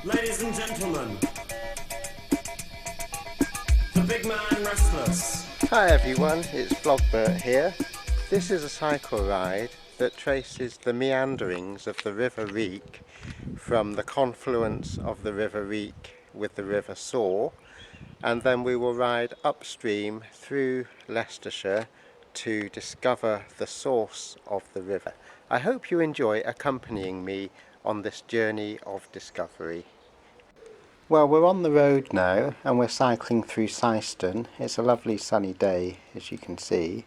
Ladies and gentlemen, the big man restless. Hi everyone, it's Vlogbert here. This is a cycle ride that traces the meanderings of the River Wreake from the confluence of the River Wreake with the River Soar, and then we will ride upstream through Leicestershire to discover the source of the river. I hope you enjoy accompanying me on this journey of discovery. Well, we're on the road now and we're cycling through Syston. It's a lovely sunny day, as you can see.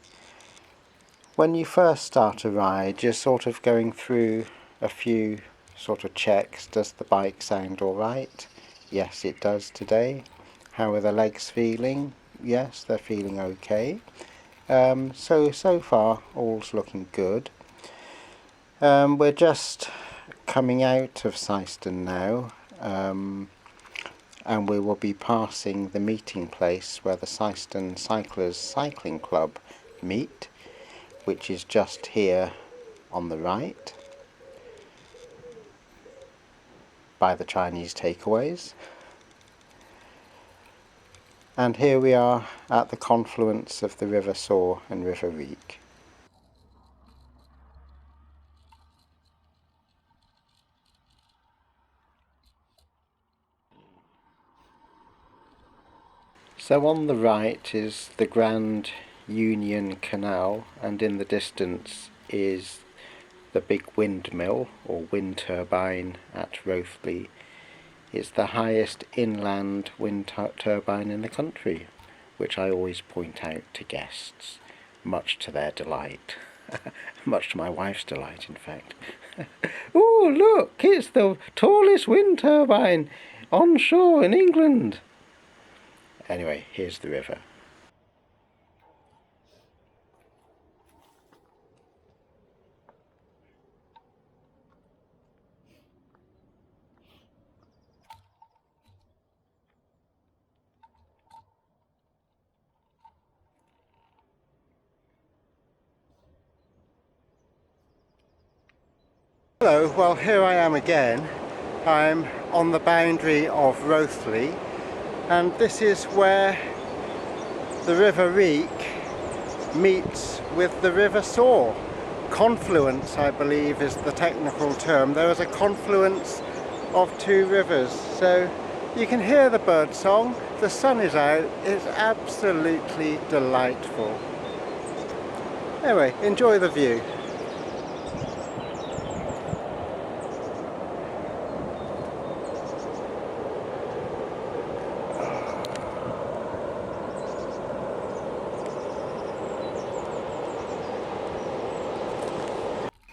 When you first start a ride, you're sort of going through a few sort of checks. Does the bike sound alright? Yes, it does today. How are the legs feeling? Yes, they're feeling okay. So far all's looking good. We're just coming out of Syston now, and we will be passing the meeting place where the Syston Cyclers Cycling Club meet, which is just here on the right by the Chinese takeaways. And here we are at the confluence of the River Soar and River Wreake. So on the right is the Grand Union Canal, and in the distance is the big windmill or wind turbine at Rothley. It's the highest inland wind turbine in the country, which I always point out to guests, much to their delight. Much to my wife's delight, in fact. Oh, look, it's the tallest wind turbine on shore in England. Anyway, here's the river. Hello, well here I am again. I'm on the boundary of Rothley, and this is where the River Wreake meets with the River Soar. Confluence, I believe, is the technical term. There is a confluence of two rivers, so you can hear the bird song. The sun is out. It's absolutely delightful. Anyway, enjoy the view.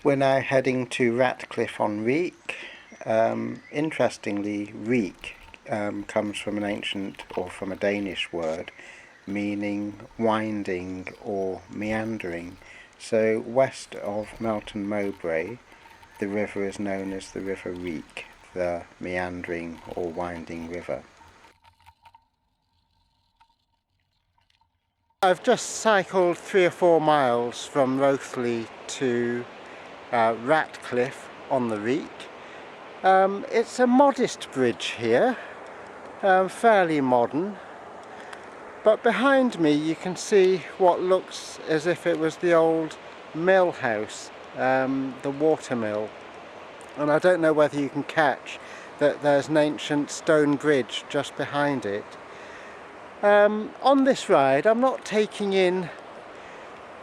We're now heading to Ratcliffe-on-Wreake. Interestingly, Wreake comes from an ancient, or from a Danish word, meaning winding or meandering. So west of Melton Mowbray, the river is known as the River Wreake, the meandering or winding river. I've just cycled 3 or 4 miles from Rothley to Ratcliffe on the Wreake. It's a modest bridge here, fairly modern, but behind me you can see what looks as if it was the old mill house, the water mill, and I don't know whether you can catch that there's an ancient stone bridge just behind it. On this ride I'm not taking in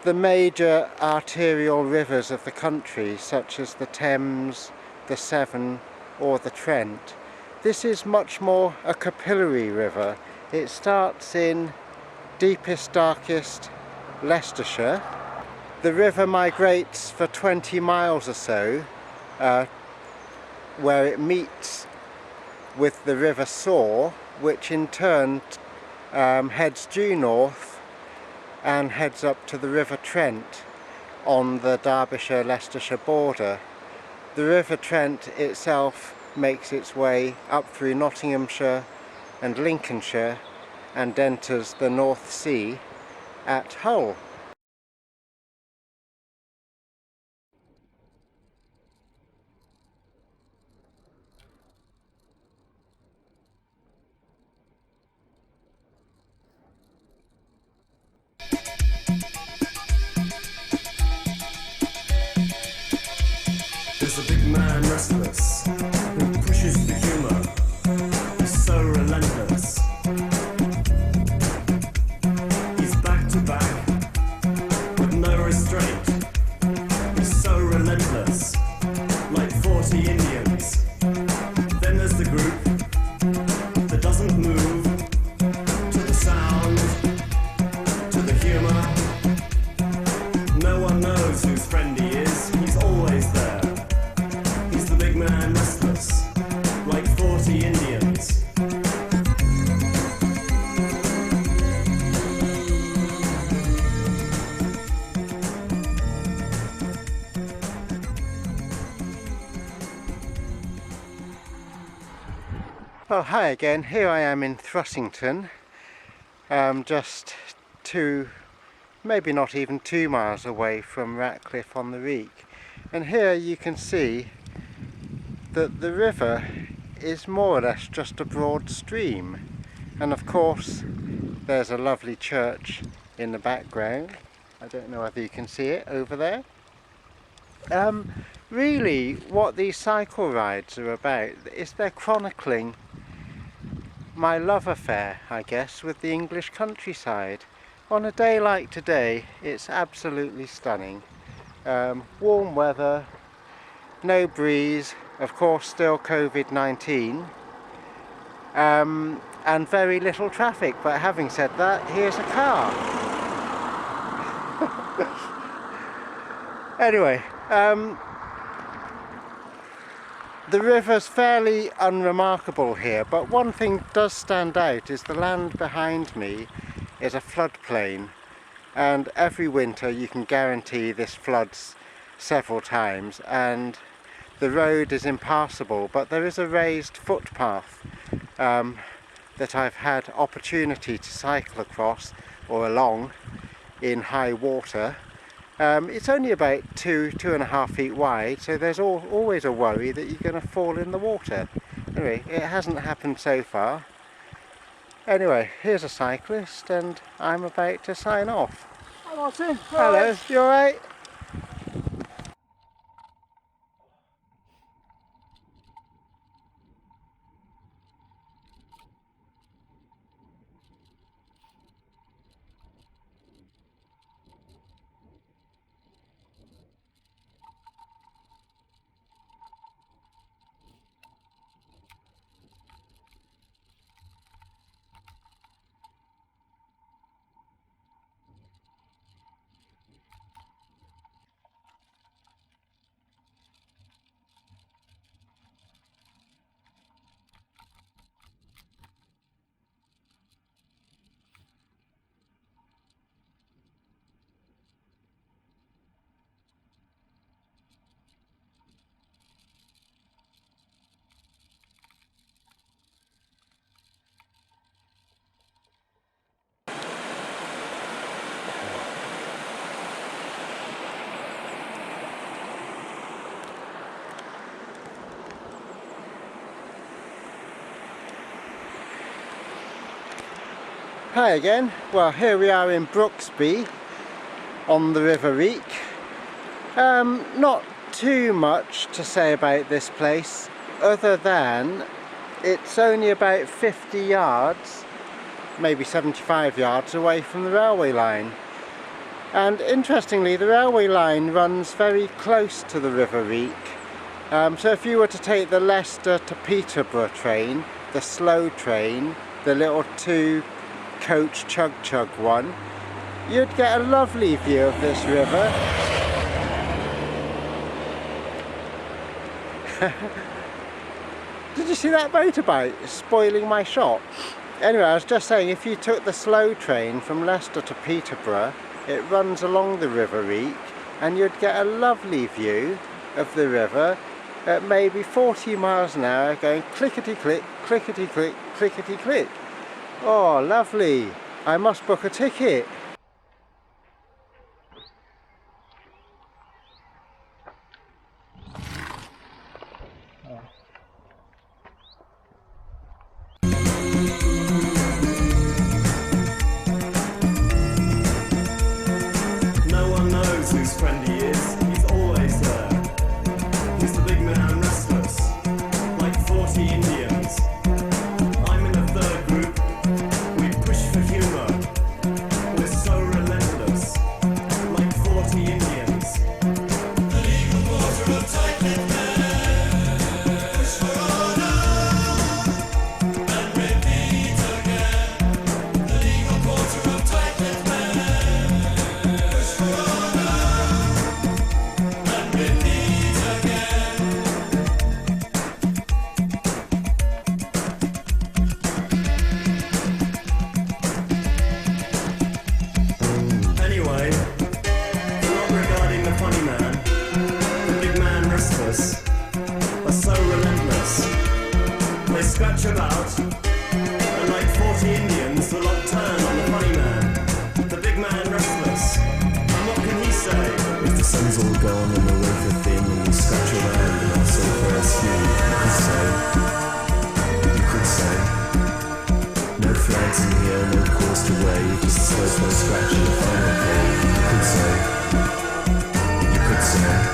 the major arterial rivers of the country, such as the Thames, the Severn or the Trent. This is much more a capillary river. It starts in deepest, darkest Leicestershire. The river migrates for 20 miles or so, where it meets with the River Soar, which in turn heads due north and heads up to the River Trent on the Derbyshire-Leicestershire border. The River Trent itself makes its way up through Nottinghamshire and Lincolnshire and enters the North Sea at Hull. to back with no restraint. He's so relentless, like 40 Indians. Then there's the group that doesn't move to the sound, to the humour. No one knows whose friend he is, he's always there. He's the big man restless, like 40 Indians. Well, hi again. Here I am in Thrussington, just maybe not even 2 miles away from Ratcliffe on the Wreake. And here you can see that the river is more or less just a broad stream. And of course, there's a lovely church in the background. I don't know whether you can see it over there. Really, what these cycle rides are about is they're chronicling my love affair, I guess, with the English countryside. On a day like today, it's absolutely stunning. Warm weather, no breeze, of course still COVID-19, and very little traffic. But having said that, here's a car. Anyway, the river's fairly unremarkable here, but one thing does stand out is the land behind me is a floodplain, and every winter you can guarantee this floods several times and the road is impassable, but there is a raised footpath that I've had opportunity to cycle across or along in high water. It's only about 2.5 feet wide, so there's always a worry that you're going to fall in the water. Anyway, it hasn't happened so far. Anyway, here's a cyclist and I'm about to sign off. Hi Martin. Hello, you alright? Hi again. Well, here we are in Brooksby on the River Wreake. Not too much to say about this place other than it's only about 50 yards, maybe 75 yards away from the railway line. And interestingly, the railway line runs very close to the River Wreake. So if you were to take the Leicester to Peterborough train, the slow train, the little 2-coach chug-chug one, you'd get a lovely view of this river. Did you see that motorbike spoiling my shot? Anyway, I was just saying, if you took the slow train from Leicester to Peterborough, it runs along the River Wreake and you'd get a lovely view of the river at maybe 40 miles an hour going clickety-click, clickety-click, clickety-click. Oh, lovely. I must book a ticket. No one knows whose friend he is, he's always there. He's the big man restless, like 40 Indians. I'm in a third group, we push for humour. We're restless scratch in the final call, you could say. You could say.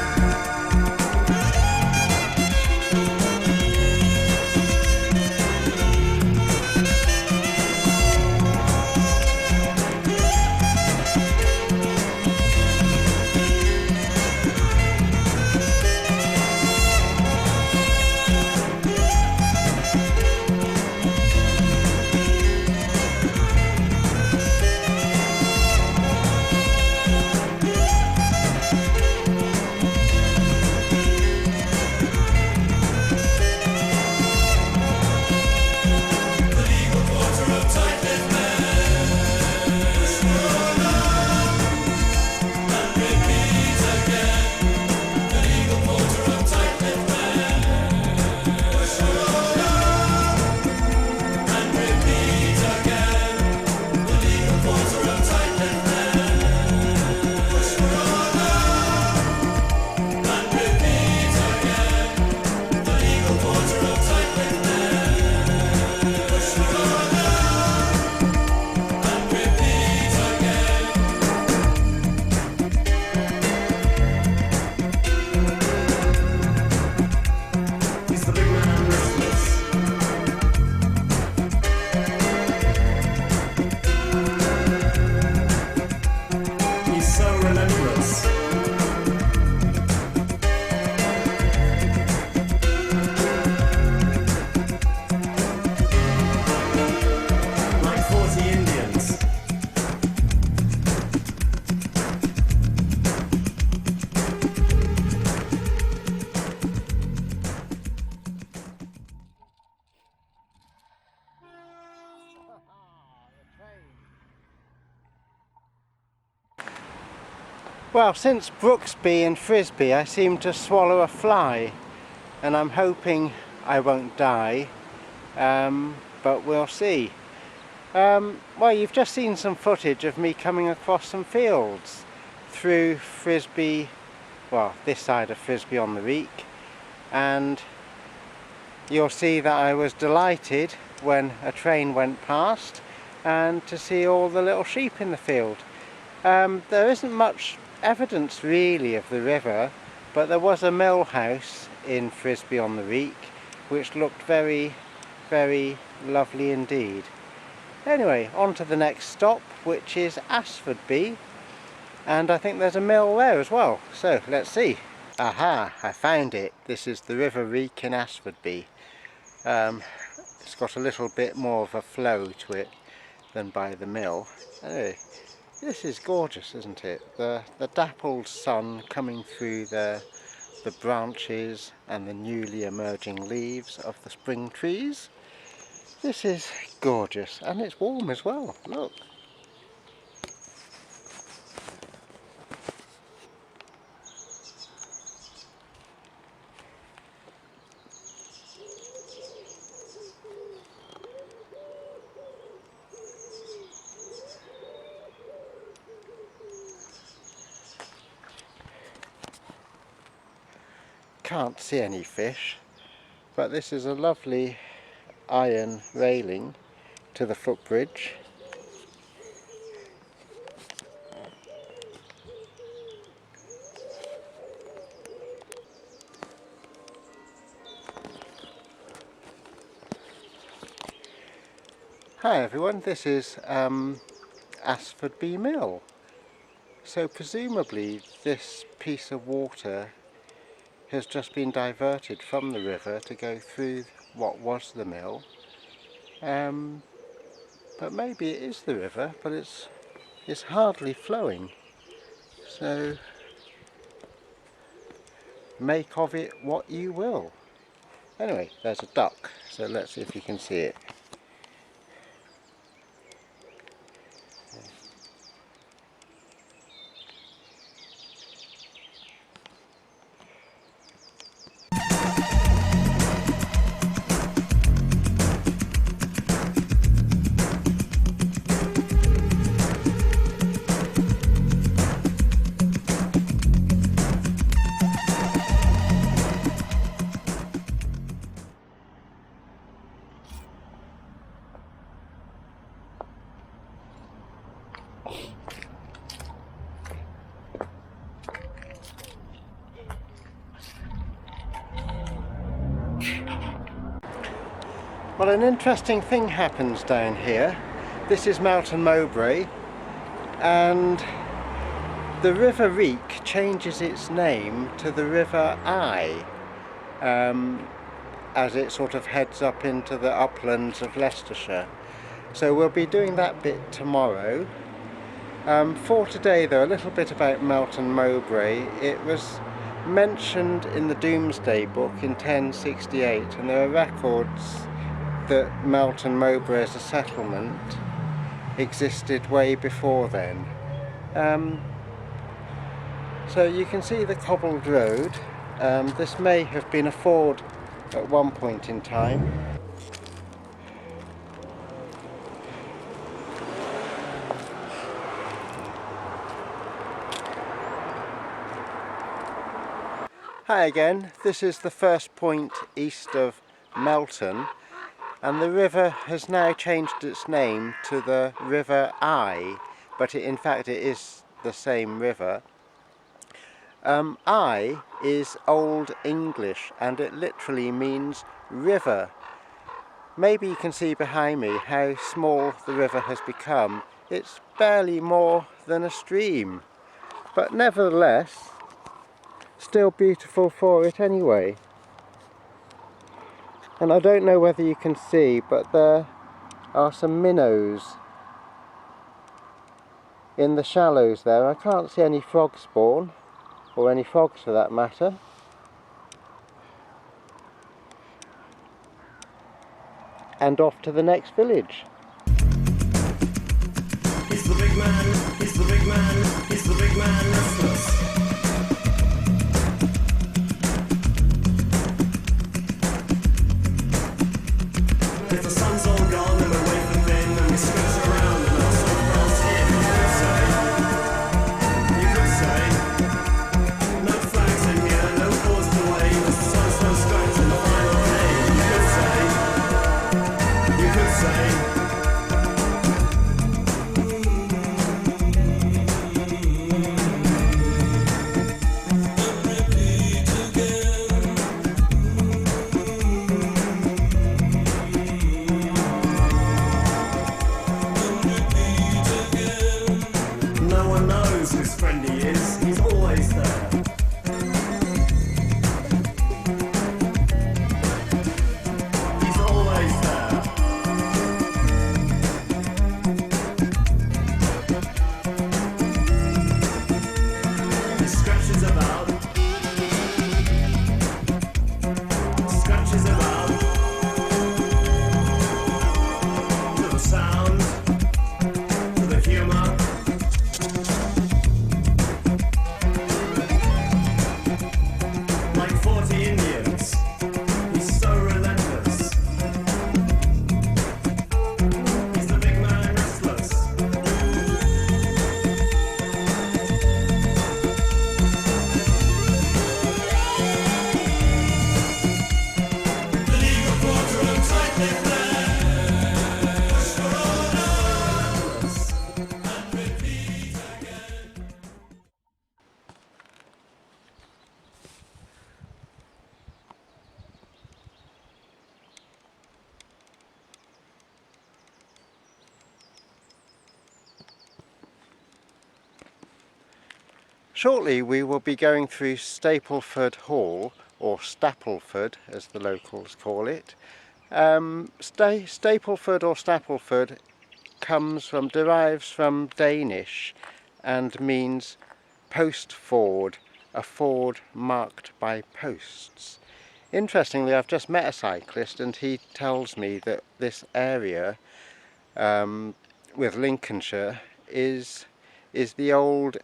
Well, since Brooksby and Frisbee I seem to swallow a fly, and I'm hoping I won't die, but we'll see. Well, you've just seen some footage of me coming across some fields through Frisbee, well, this side of Frisbee on the Wreake, and you'll see that I was delighted when a train went past and to see all the little sheep in the field. There isn't much evidence really of the river, but there was a mill house in Frisbee on the Wreake which looked very, very lovely indeed. Anyway, on to the next stop, which is Ashfordby, and I think there's a mill there as well, so let's see. Aha, I found it. This is the River Wreake in Ashfordby. It's got a little bit more of a flow to it than by the mill. Anyway, this is gorgeous, isn't it? The dappled sun coming through the branches and the newly emerging leaves of the spring trees. This is gorgeous, and it's warm as well, look. Can't see any fish, but this is a lovely iron railing to the footbridge. Hi everyone, this is Ashfordby Mill. So presumably this piece of water has just been diverted from the river to go through what was the mill. But maybe it is the river, but it's hardly flowing. So make of it what you will. Anyway, there's a duck, so let's see if you can see it. Well, an interesting thing happens down here. This is Melton Mowbray, and the River Wreake changes its name to the River Eye as it sort of heads up into the uplands of Leicestershire. So we'll be doing that bit tomorrow. For today though, a little bit about Melton Mowbray. It was mentioned in the Domesday Book in 1068, and there are records that Melton Mowbray as a settlement existed way before then. So you can see the cobbled road. This may have been a ford at one point in time. Hi again, this is the first point east of Melton, and the river has now changed its name to the River Eye, but in fact it is the same river. Eye is Old English and it literally means river. Maybe you can see behind me how small the river has become. It's barely more than a stream, but nevertheless still beautiful for it anyway. And I don't know whether you can see, but there are some minnows in the shallows there. I can't see any frog spawn, or any frogs for that matter. And off to the next village. He's the big man, he's the big man, he's the big man restless. If the sun's all gone and we're waving thin and we scratch around and our sort of girls here, you could say, no flags in here, no cause to wave, as the sun's no scratch in the final day. You could say, whose friend he is, he's always there. He's always there. He scratches about. Scratches about. To the sound. To the humour. Like 40 Indians, he's so relentless. He's the big man restless. The legal quarter and tightly planned. Push for all relentless and repeat again. Shortly we will be going through Stapleford Hall, or Stapleford as the locals call it. Stapleford or Stapleford derives from Danish and means post ford, a ford marked by posts. Interestingly, I've just met a cyclist and he tells me that this area with Lincolnshire is the old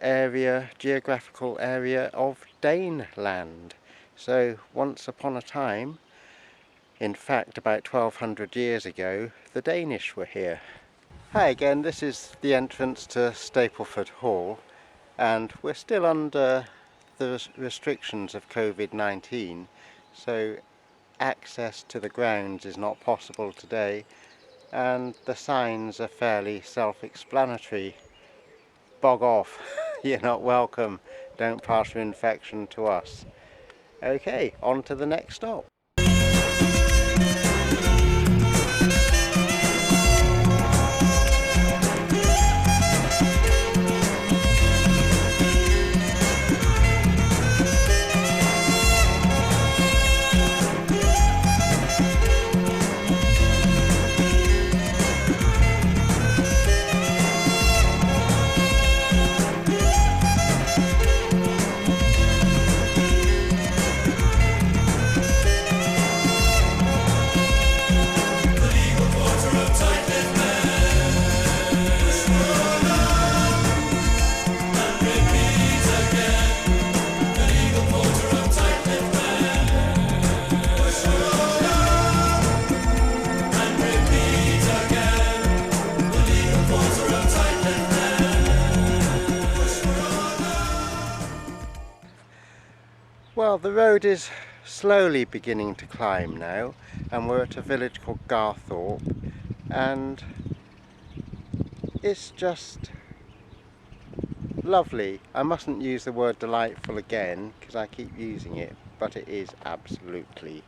geographical area of Daneland. So once upon a time, in fact about 1200 years ago, the Danish were here. Hi again, this is the entrance to Stapleford Hall, and we're still under the restrictions of COVID-19, so access to the grounds is not possible today, and the signs are fairly self-explanatory. bog off. You're not welcome. Don't pass your infection to us. Okay, on to the next stop. Well, the road is slowly beginning to climb now, and we're at a village called Garthorpe, and it's just lovely. I mustn't use the word delightful again because I keep using it, but it is absolutely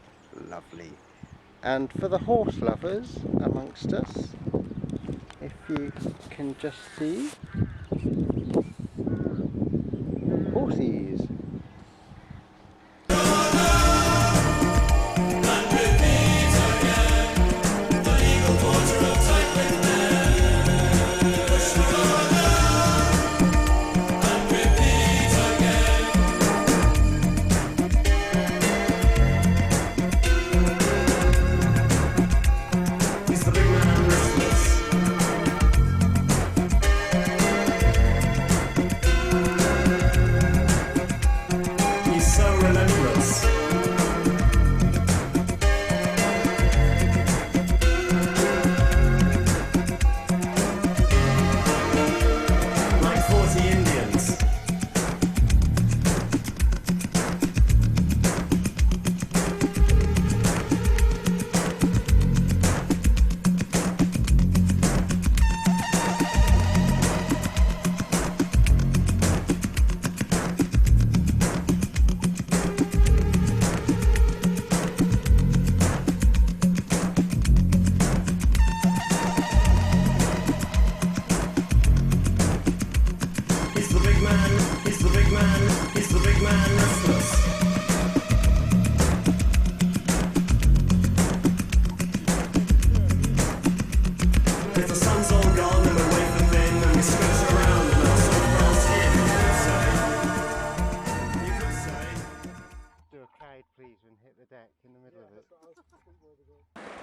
lovely. And for the horse lovers amongst us, if you can just see, horsies.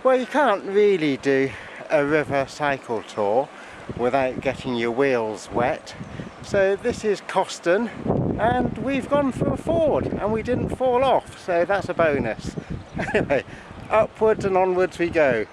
Well, you can't really do a river cycle tour without getting your wheels wet. So this is Coston, and we've gone for a ford and we didn't fall off, so that's a bonus. Anyway, upwards and onwards we go.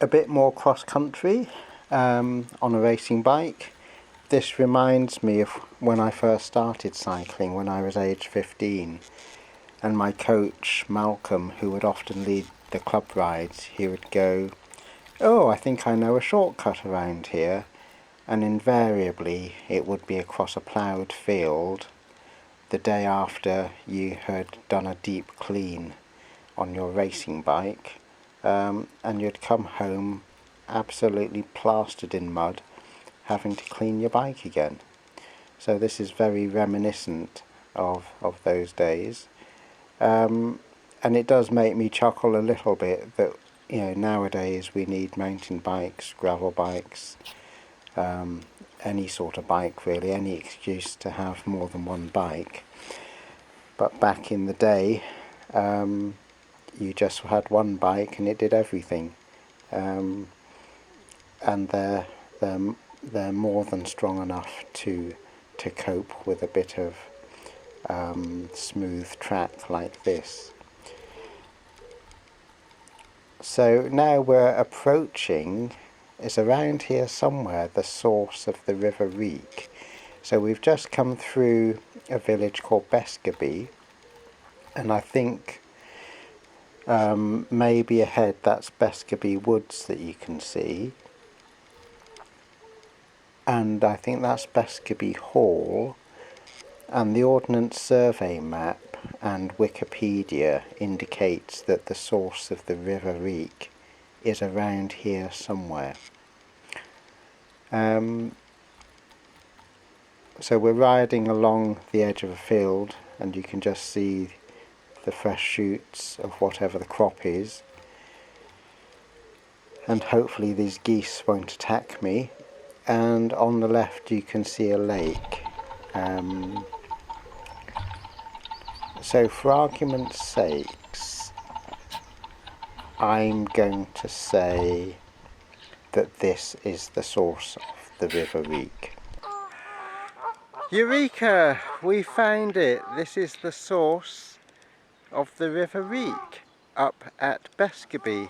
a bit more cross-country on a racing bike. This reminds me of when I first started cycling when I was age 15, and my coach Malcolm, who would often lead the club rides, he would go, "Oh, I think I know a shortcut around here," and invariably it would be across a ploughed field the day after you had done a deep clean on your racing bike, and you'd come home absolutely plastered in mud, having to clean your bike again. So this is very reminiscent of those days, and it does make me chuckle a little bit that, you know, nowadays we need mountain bikes, gravel bikes, any sort of bike really, any excuse to have more than one bike. But back in the day, you just had one bike and it did everything, and they're more than strong enough to cope with a bit of smooth track like this. So now we're approaching, it's around here somewhere, the source of the River Wreake. So we've just come through a village called Bescaby, and I think maybe ahead that's Bescaby Woods that you can see, and I think that's Bescaby Hall, and the Ordnance Survey map and Wikipedia indicates that the source of the River Wreake is around here somewhere. So we're riding along the edge of a field, and you can just see the fresh shoots of whatever the crop is, and hopefully these geese won't attack me. And on the left you can see a lake. So for argument's sakes, I'm going to say that this is the source of the River Wreake. Eureka! We found it! This is the source of the River Wreake up at Bescaby.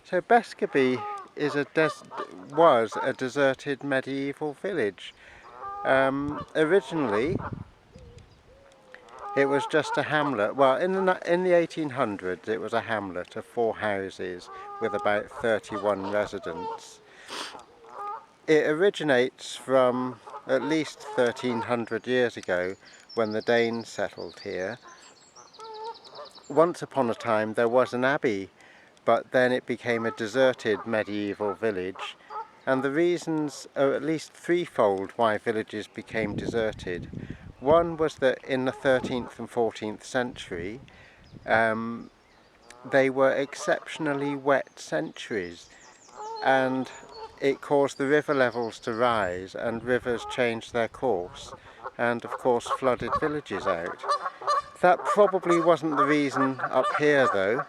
So Bescaby is was a deserted medieval village. Originally it was just a hamlet. Well, in the 1800s it was a hamlet of 4 houses with about 31 residents. It originates from at least 1300 years ago when the Danes settled here. Once upon a time there was an abbey, but then it became a deserted medieval village, and the reasons are at least threefold why villages became deserted. One was that in the 13th and 14th century they were exceptionally wet centuries, and it caused the river levels to rise, and rivers changed their course and of course flooded villages out. That probably wasn't the reason up here though.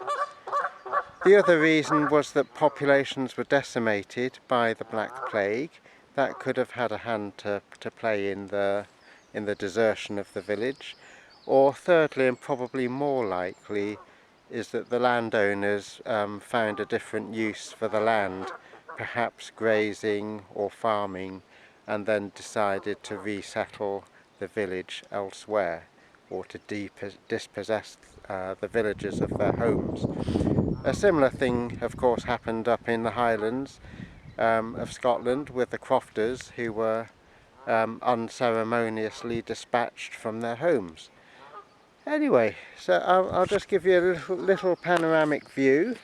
The other reason was that populations were decimated by the Black Plague. That could have had a hand to play in the desertion of the village. Or thirdly, and probably more likely, is that the landowners found a different use for the land, perhaps grazing or farming, and then decided to resettle the village elsewhere, or to dispossess the villagers of their homes. A similar thing, of course, happened up in the Highlands of Scotland with the crofters, who were unceremoniously dispatched from their homes. Anyway, so I'll just give you a little panoramic view.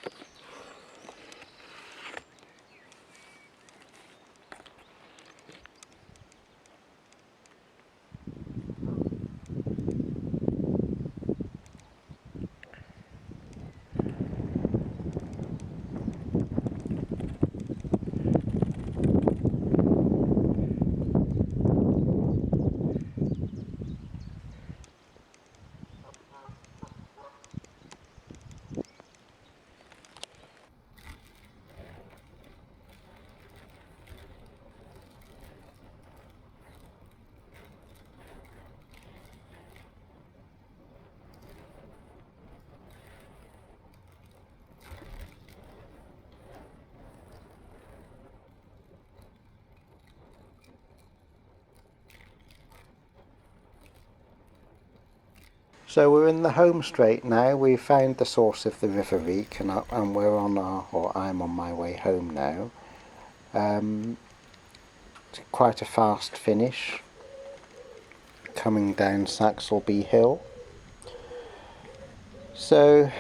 So we're in the home straight now. We've found the source of the River Wreake, and we're on I'm on my way home now. It's quite a fast finish, coming down Saxelby Hill. So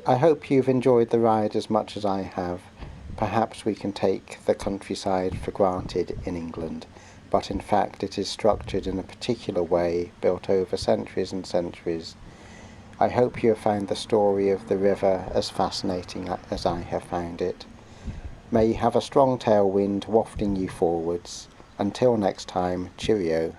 I hope you've enjoyed the ride as much as I have. Perhaps we can take the countryside for granted in England, but in fact it is structured in a particular way, built over centuries and centuries. I hope you have found the story of the river as fascinating as I have found it. May you have a strong tailwind wafting you forwards. Until next time, cheerio.